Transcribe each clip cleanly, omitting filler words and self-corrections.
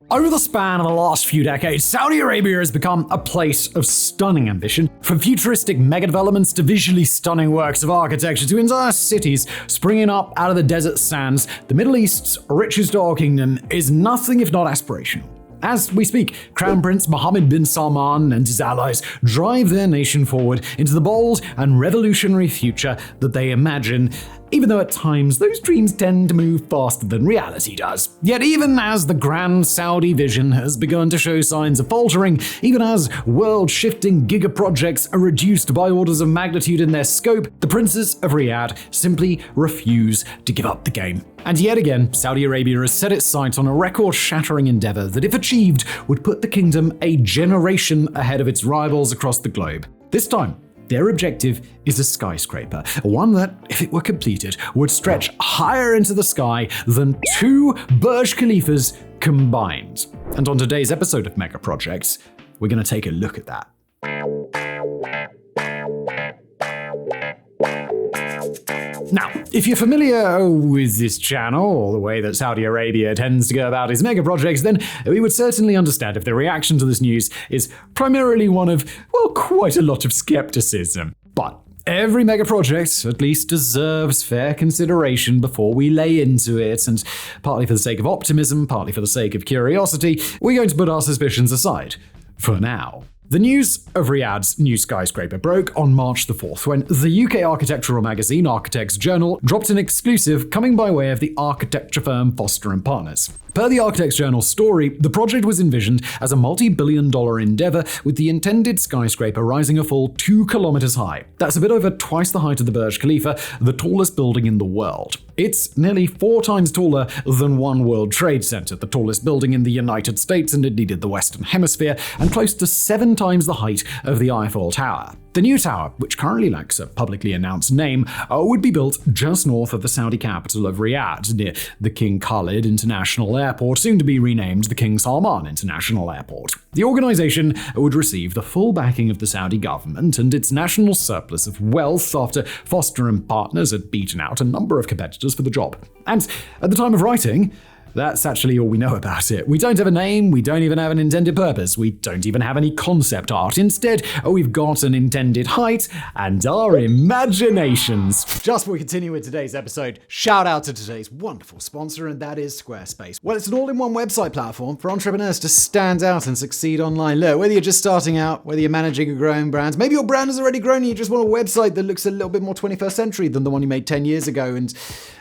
Over the span of the last few decades, Saudi Arabia has become a place of stunning ambition. From futuristic mega-developments to visually stunning works of architecture to entire cities springing up out of the desert sands, the Middle East's richest oil kingdom is nothing if not aspirational. As we speak, Crown Prince Mohammed bin Salman and his allies drive their nation forward into the bold and revolutionary future that they imagine, even though at times those dreams tend to move faster than reality does. Yet even as the grand Saudi vision has begun to show signs of faltering, even as world-shifting giga-projects are reduced by orders of magnitude in their scope, the princes of Riyadh simply refuse to give up the game. And yet again, Saudi Arabia has set its sights on a record-shattering endeavor that, if achieved, would put the kingdom a generation ahead of its rivals across the globe. This time, their objective is a skyscraper, one that, if it were completed, would stretch higher into the sky than 2 Burj Khalifas combined. And on today's episode of Mega Projects, we're going to take a look at that. Now, if you're familiar with this channel, or the way that Saudi Arabia tends to go about its mega projects, then we would certainly understand if the reaction to this news is primarily one of, well, quite a lot of skepticism. But every mega project at least deserves fair consideration before we lay into it, and partly for the sake of optimism, partly for the sake of curiosity, we're going to put our suspicions aside for now. The news of Riyadh's new skyscraper broke on March the 4th when the UK architectural magazine Architects Journal dropped an exclusive coming by way of the architecture firm Foster & Partners. Per the Architects Journal's story, the project was envisioned as a multi-billion-dollar endeavor with the intended skyscraper rising a full 2 kilometers high. That's a bit over twice the height of the Burj Khalifa, the tallest building in the world. It's nearly 4 times taller than One World Trade Center, the tallest building in the United States and indeed in the Western Hemisphere, and close to 7 times the height of the Eiffel Tower. The new tower, which currently lacks a publicly announced name, would be built just north of the Saudi capital of Riyadh, near the King Khalid International Airport, soon to be renamed the King Salman International Airport. The organization would receive the full backing of the Saudi government and its national surplus of wealth after Foster & Partners had beaten out a number of competitors for the job. And at the time of writing, that's actually all we know about it. We don't have a name, we don't even have an intended purpose, we don't even have any concept art. Instead, we've got an intended height and our imaginations. Just before we continue with today's episode, shout out to today's wonderful sponsor, and that is Squarespace. Well, it's an all-in-one website platform for entrepreneurs to stand out and succeed online. Look, whether you're just starting out, whether you're managing a growing brand, maybe your brand has already grown and you just want a website that looks a little bit more 21st century than the one you made 10 years ago and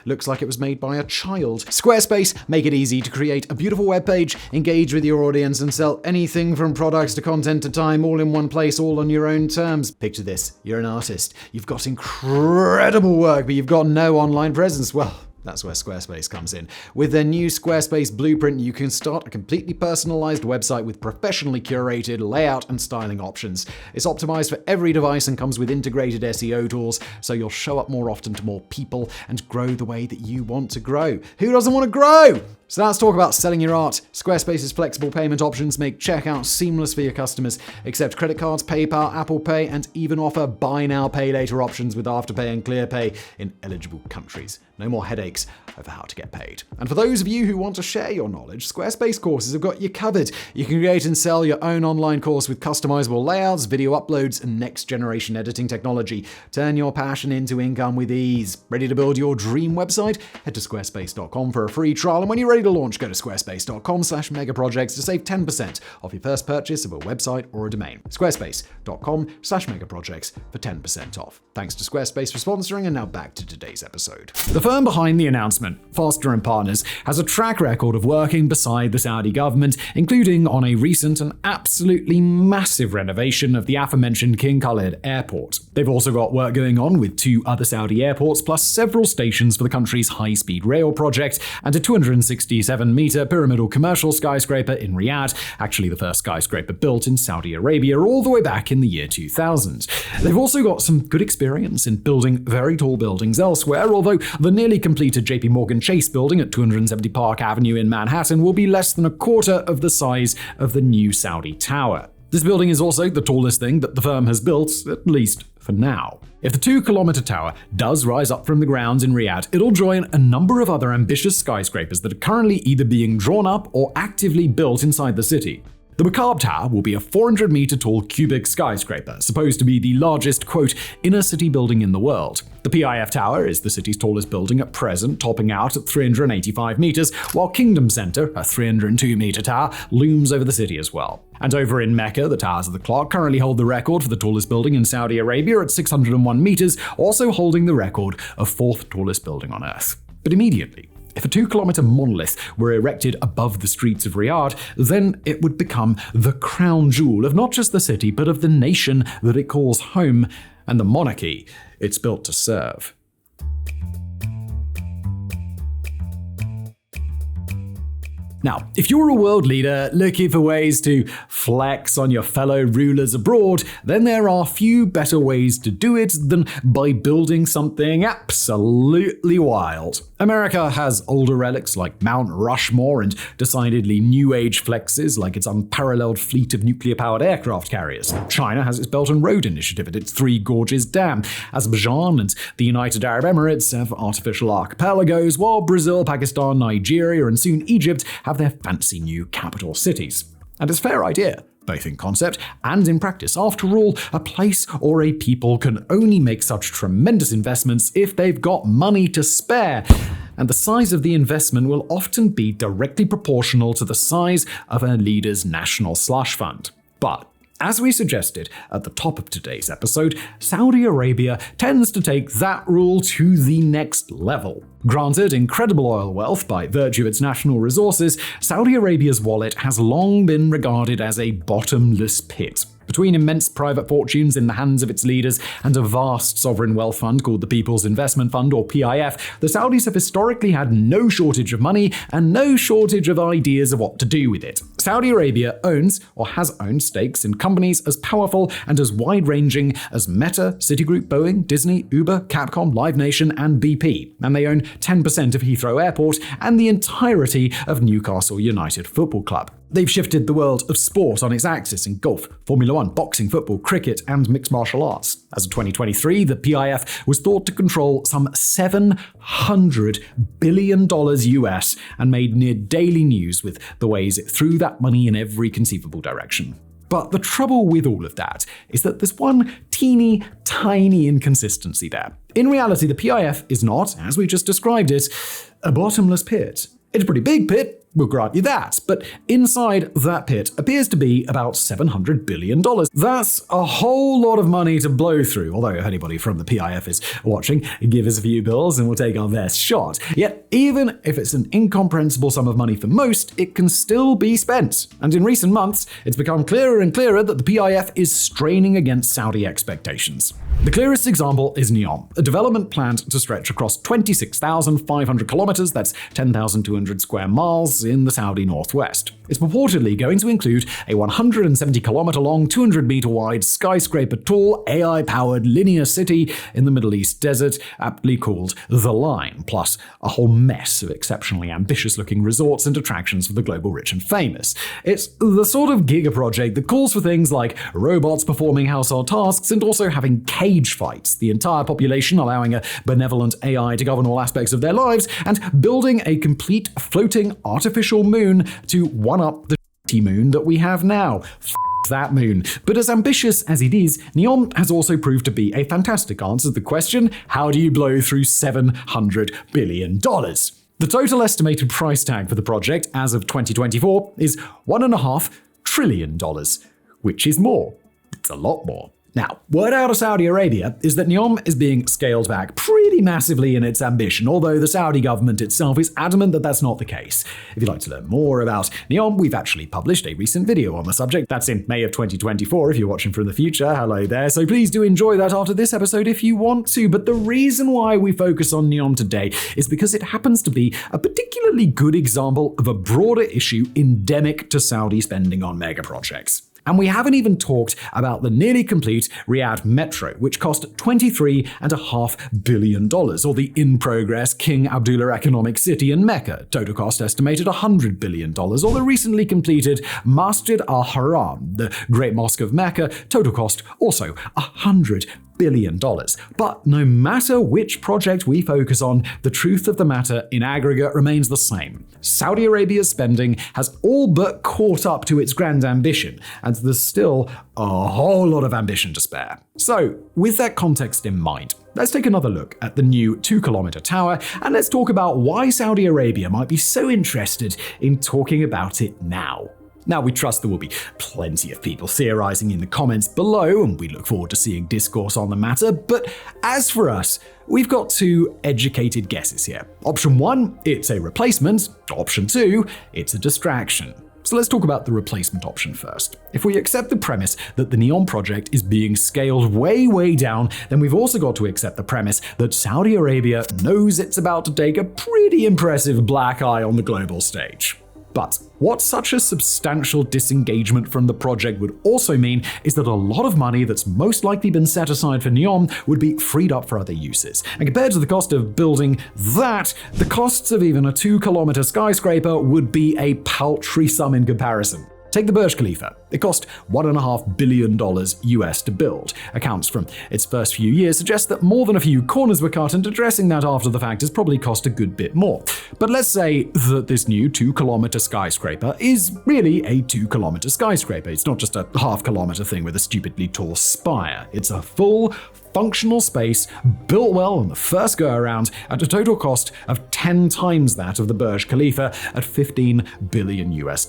looks like it was made by a child. Squarespace make it easy to create a beautiful web page, engage with your audience, and sell anything from products to content to time, all in one place, all on your own terms. Picture this, you're an artist, you've got incredible work, but you've got no online presence. Well, that's where Squarespace comes in. With their new Squarespace Blueprint, you can start a completely personalized website with professionally curated layout and styling options. It's optimized for every device and comes with integrated SEO tools, so you'll show up more often to more people and grow the way that you want to grow. Who doesn't want to grow? So let's talk about selling your art. Squarespace's flexible payment options make checkout seamless for your customers. Accept credit cards, PayPal, Apple Pay, and even offer buy now, pay later options with Afterpay and ClearPay in eligible countries. No more headaches over how to get paid. And for those of you who want to share your knowledge, Squarespace courses have got you covered. You can create and sell your own online course with customizable layouts, video uploads, and next-generation editing technology. Turn your passion into income with ease. Ready to build your dream website? Head to squarespace.com for a free trial, and when you're ready to launch, go to squarespace.com/megaprojects to save 10% off your first purchase of a website or a domain. Squarespace.com/megaprojects for 10% off. Thanks to Squarespace for sponsoring, and now back to today's episode. The firm behind the announcement, Foster & Partners, has a track record of working beside the Saudi government, including on a recent and absolutely massive renovation of the aforementioned King Khalid Airport. They've also got work going on with 2 other Saudi airports, plus several stations for the country's high-speed rail project, and a 267-meter pyramidal commercial skyscraper in Riyadh, actually the first skyscraper built in Saudi Arabia all the way back in the year 2000. They've also got some good experience in building very tall buildings elsewhere, although the nearly completed JP Morgan Chase building at 270 Park Avenue in Manhattan will be less than a quarter of the size of the new Saudi Tower. This building is also the tallest thing that the firm has built, at least for now. If the 2-kilometer tower does rise up from the ground in Riyadh, it'll join a number of other ambitious skyscrapers that are currently either being drawn up or actively built inside the city. The Macabre Tower will be a 400-meter tall cubic skyscraper, supposed to be the largest, quote, inner-city building in the world. The PIF Tower is the city's tallest building at present, topping out at 385 meters, while Kingdom Center, a 302-meter tower, looms over the city as well. And over in Mecca, the Towers of the Clock currently hold the record for the tallest building in Saudi Arabia at 601 meters, also holding the record of fourth tallest building on Earth. But immediately, if a 2-kilometer monolith were erected above the streets of Riyadh, then it would become the crown jewel of not just the city, but of the nation that it calls home and the monarchy it's built to serve. Now, if you're a world leader looking for ways to flex on your fellow rulers abroad, then there are few better ways to do it than by building something absolutely wild. America has older relics like Mount Rushmore and decidedly new age flexes like its unparalleled fleet of nuclear-powered aircraft carriers. China has its Belt and Road Initiative and its Three Gorges Dam. Azerbaijan and the United Arab Emirates have artificial archipelagos, while Brazil, Pakistan, Nigeria, and soon Egypt have their fancy new capital cities. And it's a fair idea, both in concept and in practice. After all, a place or a people can only make such tremendous investments if they've got money to spare. And the size of the investment will often be directly proportional to the size of a leader's national slush fund. But as we suggested at the top of today's episode, Saudi Arabia tends to take that rule to the next level. Granted incredible oil wealth by virtue of its national resources, Saudi Arabia's wallet has long been regarded as a bottomless pit. Between immense private fortunes in the hands of its leaders and a vast sovereign wealth fund called the People's Investment Fund, or PIF, the Saudis have historically had no shortage of money and no shortage of ideas of what to do with it. Saudi Arabia owns or has owned stakes in companies as powerful and as wide-ranging as Meta, Citigroup, Boeing, Disney, Uber, Capcom, Live Nation, and BP. And they own 10% of Heathrow Airport and the entirety of Newcastle United Football Club. They've shifted the world of sport on its axis in golf, Formula One, boxing, football, cricket, and mixed martial arts. As of 2023, the PIF was thought to control some $700 billion US and made near daily news with the ways it threw that money in every conceivable direction. But the trouble with all of that is that there's one teeny, tiny inconsistency there. In reality, the PIF is not, as we just described it, a bottomless pit. It's a pretty big pit, we'll grant you that, but inside that pit appears to be about $700 billion. That's a whole lot of money to blow through, although if anybody from the PIF is watching, give us a few bills and we'll take our best shot. Yet, even if it's an incomprehensible sum of money for most, it can still be spent. And in recent months, it's become clearer and clearer that the PIF is straining against Saudi expectations. The clearest example is NEOM, a development planned to stretch across 26,500 kilometers, that's 10,200 square miles, in the Saudi northwest. It's purportedly going to include a 170-kilometer-long, 200-meter-wide, skyscraper-tall, AI-powered linear city in the Middle East desert, aptly called The Line, plus a whole mess of exceptionally ambitious-looking resorts and attractions for the global rich and famous. It's the sort of giga-project that calls for things like robots performing household tasks and also having cage fights, the entire population allowing a benevolent AI to govern all aspects of their lives, and building a complete floating artificial moon to one-up the shitty moon that we have now. That moon. But as ambitious as it is, NEOM has also proved to be a fantastic answer to the question, how do you blow through $700 billion? The total estimated price tag for the project as of 2024 is $1.5 trillion, which is more. It's a lot more. Now, word out of Saudi Arabia is that NEOM is being scaled back pretty massively in its ambition, although the Saudi government itself is adamant that that's not the case. If you'd like to learn more about NEOM, we've actually published a recent video on the subject. That's in May of 2024 if you're watching from the future. Hello there. So please do enjoy that after this episode if you want to. But the reason why we focus on NEOM today is because it happens to be a particularly good example of a broader issue endemic to Saudi spending on mega projects. And we haven't even talked about the nearly complete Riyadh Metro, which cost $23.5 billion, or the in-progress King Abdullah Economic City in Mecca, total cost estimated $100 billion, or the recently completed Masjid al-Haram, the Great Mosque of Mecca, total cost also $100 billion. But no matter which project we focus on, the truth of the matter in aggregate remains the same. Saudi Arabia's spending has all but caught up to its grand ambition, and there's still a whole lot of ambition to spare. So, with that context in mind, let's take another look at the new Two-Kilometer tower, and let's talk about why Saudi Arabia might be so interested in talking about it now. Now, we trust there will be plenty of people theorizing in the comments below, and we look forward to seeing discourse on the matter, but as for us, we've got two educated guesses here. Option 1, it's a replacement. Option 2, it's a distraction. So let's talk about the replacement option first. If we accept the premise that the NEOM project is being scaled way down, then we've also got to accept the premise that Saudi Arabia knows it's about to take a pretty impressive black eye on the global stage. But what such a substantial disengagement from the project would also mean is that a lot of money that's most likely been set aside for NEOM would be freed up for other uses. And compared to the cost of building that, the costs of even a 2-kilometer skyscraper would be a paltry sum in comparison. Take the Burj Khalifa. It cost $1.5 billion US to build. Accounts from its first few years suggest that more than a few corners were cut, and addressing that after the fact has probably cost a good bit more. But let's say that this new 2-kilometer skyscraper is really a 2-kilometer skyscraper. It's not just a half-kilometer thing with a stupidly tall spire. It's a full, functional space built well on the first go-around at a total cost of 10 times that of the Burj Khalifa at $15 billion US.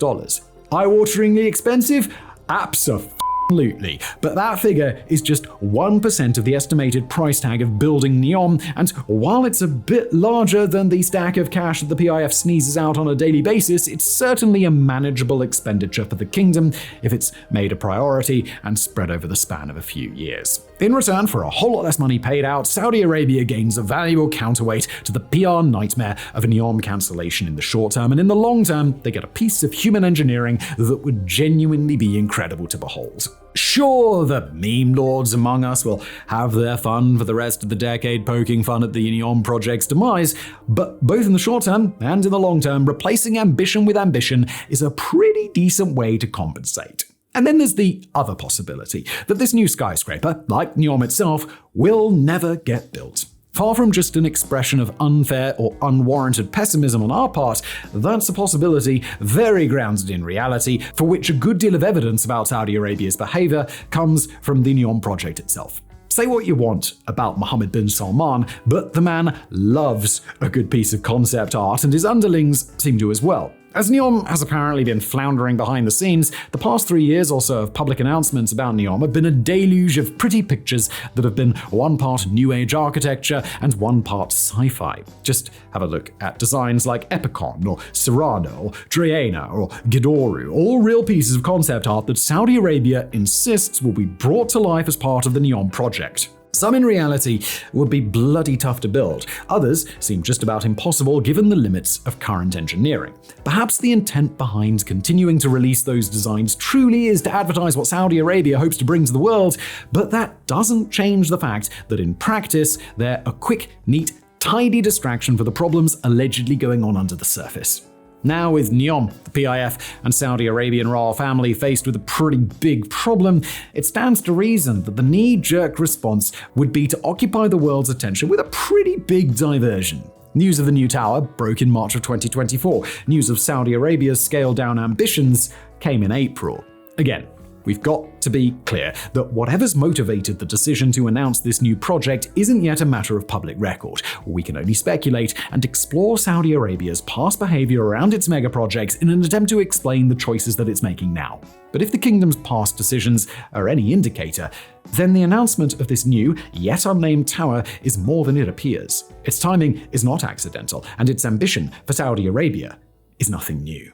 Eye-wateringly expensive? Absolutely. But that figure is just 1% of the estimated price tag of building NEOM, and while it's a bit larger than the stack of cash that the PIF sneezes out on a daily basis, it's certainly a manageable expenditure for the kingdom if it's made a priority and spread over the span of a few years. In return for a whole lot less money paid out, Saudi Arabia gains a valuable counterweight to the PR nightmare of a NEOM cancellation in the short term, and in the long term, they get a piece of human engineering that would genuinely be incredible to behold. Sure, the meme lords among us will have their fun for the rest of the decade poking fun at the NEOM project's demise, but both in the short term and in the long term, replacing ambition with ambition is a pretty decent way to compensate. And then there's the other possibility, that this new skyscraper, like NEOM itself, will never get built. Far from just an expression of unfair or unwarranted pessimism on our part, that's a possibility very grounded in reality, for which a good deal of evidence about Saudi Arabia's behavior comes from the NEOM project itself. Say what you want about Mohammed bin Salman, but the man loves a good piece of concept art, and his underlings seem to as well. As NEOM has apparently been floundering behind the scenes, the past 3 years or so of public announcements about NEOM have been a deluge of pretty pictures that have been one part New Age architecture and one part sci-fi. Just have a look at designs like Epicon, or Cyrano, or Triana, or Gidoru, all real pieces of concept art that Saudi Arabia insists will be brought to life as part of the NEOM project. Some in reality would be bloody tough to build. Others seem just about impossible given the limits of current engineering. Perhaps the intent behind continuing to release those designs truly is to advertise what Saudi Arabia hopes to bring to the world, but that doesn't change the fact that in practice, they're a quick, neat, tidy distraction for the problems allegedly going on under the surface. Now with NEOM, the PIF, and Saudi Arabian royal family faced with a pretty big problem, it stands to reason that the knee-jerk response would be to occupy the world's attention with a pretty big diversion. News of the new tower broke in March of 2024. News of Saudi Arabia's scaled-down ambitions came in April. Again, we've got to be clear that whatever's motivated the decision to announce this new project isn't yet a matter of public record. We can only speculate and explore Saudi Arabia's past behavior around its mega projects in an attempt to explain the choices that it's making now. But if the kingdom's past decisions are any indicator, then the announcement of this new, yet unnamed tower is more than it appears. Its timing is not accidental, and its ambition for Saudi Arabia is nothing new.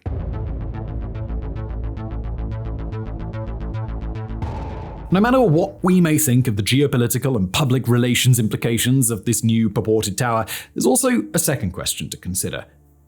No matter what we may think of the geopolitical and public relations implications of this new purported tower, there's also a second question to consider.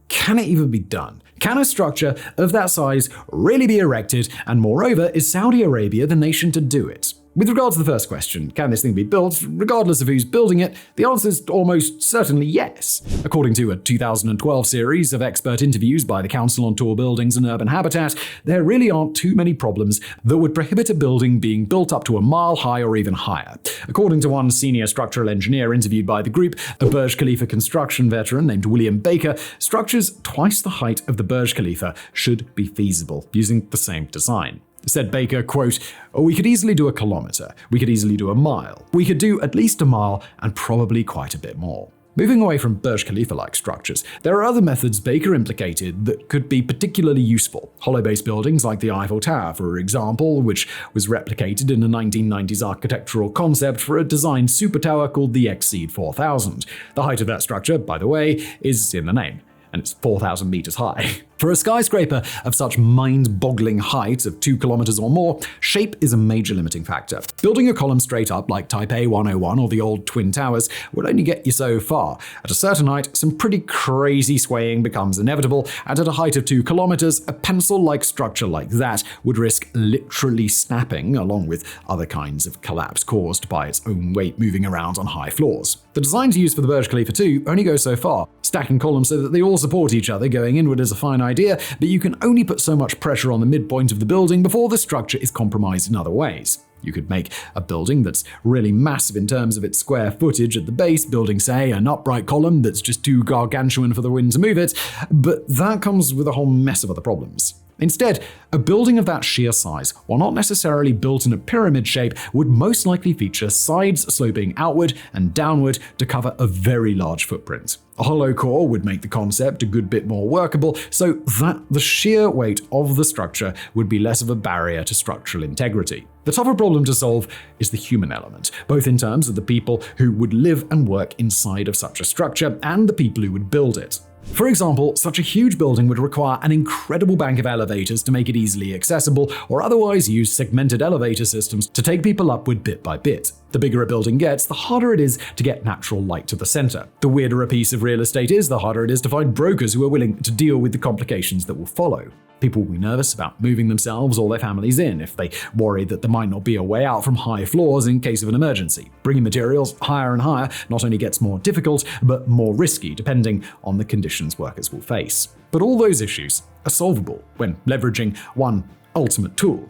Can it even be done? Can a structure of that size really be erected, and moreover, is Saudi Arabia the nation to do it? With regard to the first question, can this thing be built, regardless of who's building it, the answer is almost certainly yes. According to a 2012 series of expert interviews by the Council on Tall Buildings and Urban Habitat, there really aren't too many problems that would prohibit a building being built up to a mile high or even higher. According to one senior structural engineer interviewed by the group, a Burj Khalifa construction veteran named William Baker, structures twice the height of the Burj Khalifa should be feasible, using the same design. Said Baker, quote, "We could easily do a kilometer, we could easily do a mile, we could do at least a mile and probably quite a bit more." Moving away from Burj Khalifa-like structures, there are other methods Baker implicated that could be particularly useful. Hollow-base buildings like the Eiffel Tower, for example, which was replicated in a 1990s architectural concept for a designed super tower called the Exceed 4000. The height of that structure, by the way, is in the name, and it's 4,000 meters high. For a skyscraper of such mind-boggling height of 2 kilometers or more, shape is a major limiting factor. Building a column straight up like Taipei 101 or the old Twin Towers would only get you so far. At a certain height, some pretty crazy swaying becomes inevitable, and at a height of 2 kilometers, a pencil-like structure like that would risk literally snapping, along with other kinds of collapse caused by its own weight moving around on high floors. The designs used for the Burj Khalifa 2 only go so far, stacking columns so that they all support each other going inward is a fine idea, but you can only put so much pressure on the midpoint of the building before the structure is compromised in other ways. You could make a building that's really massive in terms of its square footage at the base, building, say, an upright column that's just too gargantuan for the wind to move it, but that comes with a whole mess of other problems. Instead, a building of that sheer size, while not necessarily built in a pyramid shape, would most likely feature sides sloping outward and downward to cover a very large footprint. A hollow core would make the concept a good bit more workable, so that the sheer weight of the structure would be less of a barrier to structural integrity. The tougher problem to solve is the human element, both in terms of the people who would live and work inside of such a structure and the people who would build it. For example, such a huge building would require an incredible bank of elevators to make it easily accessible, or otherwise use segmented elevator systems to take people upward bit by bit. The bigger a building gets, the harder it is to get natural light to the center. The weirder a piece of real estate is, the harder it is to find brokers who are willing to deal with the complications that will follow. People will be nervous about moving themselves or their families in if they worry that there might not be a way out from high floors in case of an emergency. Bringing materials higher and higher not only gets more difficult, but more risky depending on the conditions workers will face. But all those issues are solvable when leveraging one ultimate tool: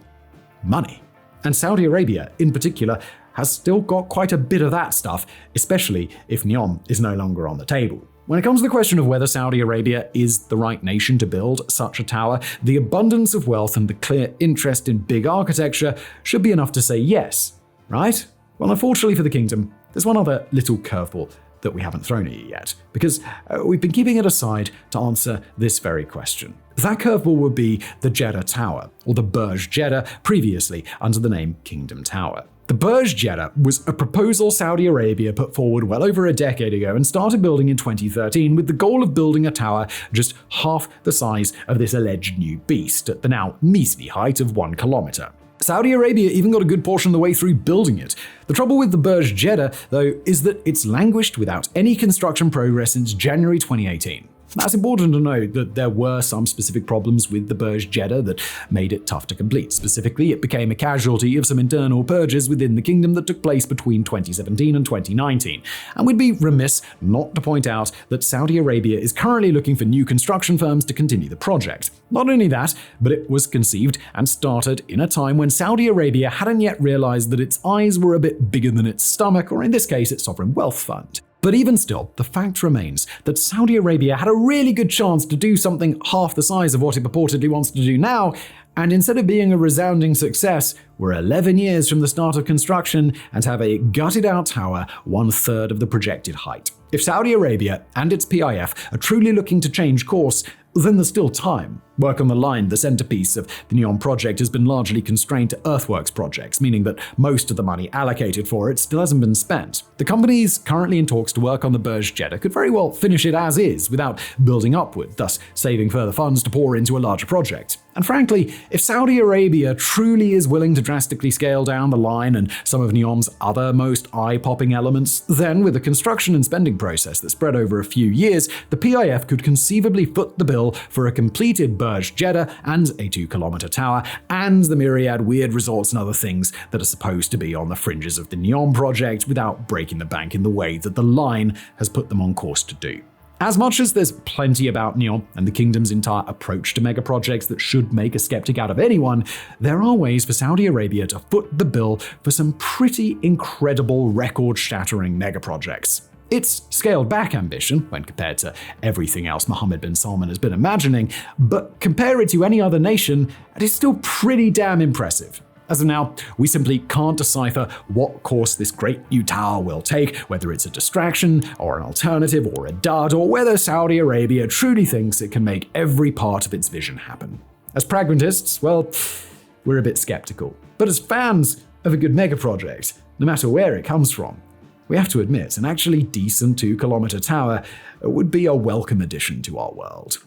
money. And Saudi Arabia, in particular, has still got quite a bit of that stuff, especially if NEOM is no longer on the table. When it comes to the question of whether Saudi Arabia is the right nation to build such a tower, the abundance of wealth and the clear interest in big architecture should be enough to say yes, right? Well, unfortunately for the kingdom, there's one other little curveball that we haven't thrown at you yet, because we've been keeping it aside to answer this very question. That curveball would be the Jeddah Tower, or the Burj Jeddah, previously under the name Kingdom Tower. The Burj Jeddah was a proposal Saudi Arabia put forward well over a decade ago and started building in 2013 with the goal of building a tower just half the size of this alleged new beast at the now measly height of 1 kilometer. Saudi Arabia even got a good portion of the way through building it. The trouble with the Burj Jeddah, though, is that it's languished without any construction progress since January 2018. Now, it's important to note that there were some specific problems with the Burj Jeddah that made it tough to complete. Specifically, it became a casualty of some internal purges within the kingdom that took place between 2017 and 2019. And we'd be remiss not to point out that Saudi Arabia is currently looking for new construction firms to continue the project. Not only that, but it was conceived and started in a time when Saudi Arabia hadn't yet realized that its eyes were a bit bigger than its stomach, or in this case, its sovereign wealth fund. But even still, the fact remains that Saudi Arabia had a really good chance to do something half the size of what it purportedly wants to do now, and instead of being a resounding success, we're 11 years from the start of construction and have a gutted-out tower 1/3 of the projected height. If Saudi Arabia and its PIF are truly looking to change course, then there's still time. Work on the line, the centerpiece of the NEOM project, has been largely constrained to earthworks projects, meaning that most of the money allocated for it still hasn't been spent. The companies currently in talks to work on the Burj Jeddah could very well finish it as is without building upward, thus saving further funds to pour into a larger project. And frankly, if Saudi Arabia truly is willing to drastically scale down the line and some of NEOM's other most eye-popping elements, then with a construction and spending process that spread over a few years, the PIF could conceivably foot the bill for a completed Burj Jeddah and a 2-kilometer tower, and the myriad weird resorts and other things that are supposed to be on the fringes of the NEOM project without breaking the bank in the way that the line has put them on course to do. As much as there's plenty about NEOM and the kingdom's entire approach to mega projects that should make a skeptic out of anyone, there are ways for Saudi Arabia to foot the bill for some pretty incredible record-shattering mega projects. It's scaled-back ambition when compared to everything else Mohammed bin Salman has been imagining, but compare it to any other nation, it is still pretty damn impressive. As of now, we simply can't decipher what course this great new tower will take, whether it's a distraction, or an alternative, or a dud, or whether Saudi Arabia truly thinks it can make every part of its vision happen. As pragmatists, well, we're a bit skeptical. But as fans of a good mega project, no matter where it comes from, we have to admit an actually decent 2-kilometer tower would be a welcome addition to our world.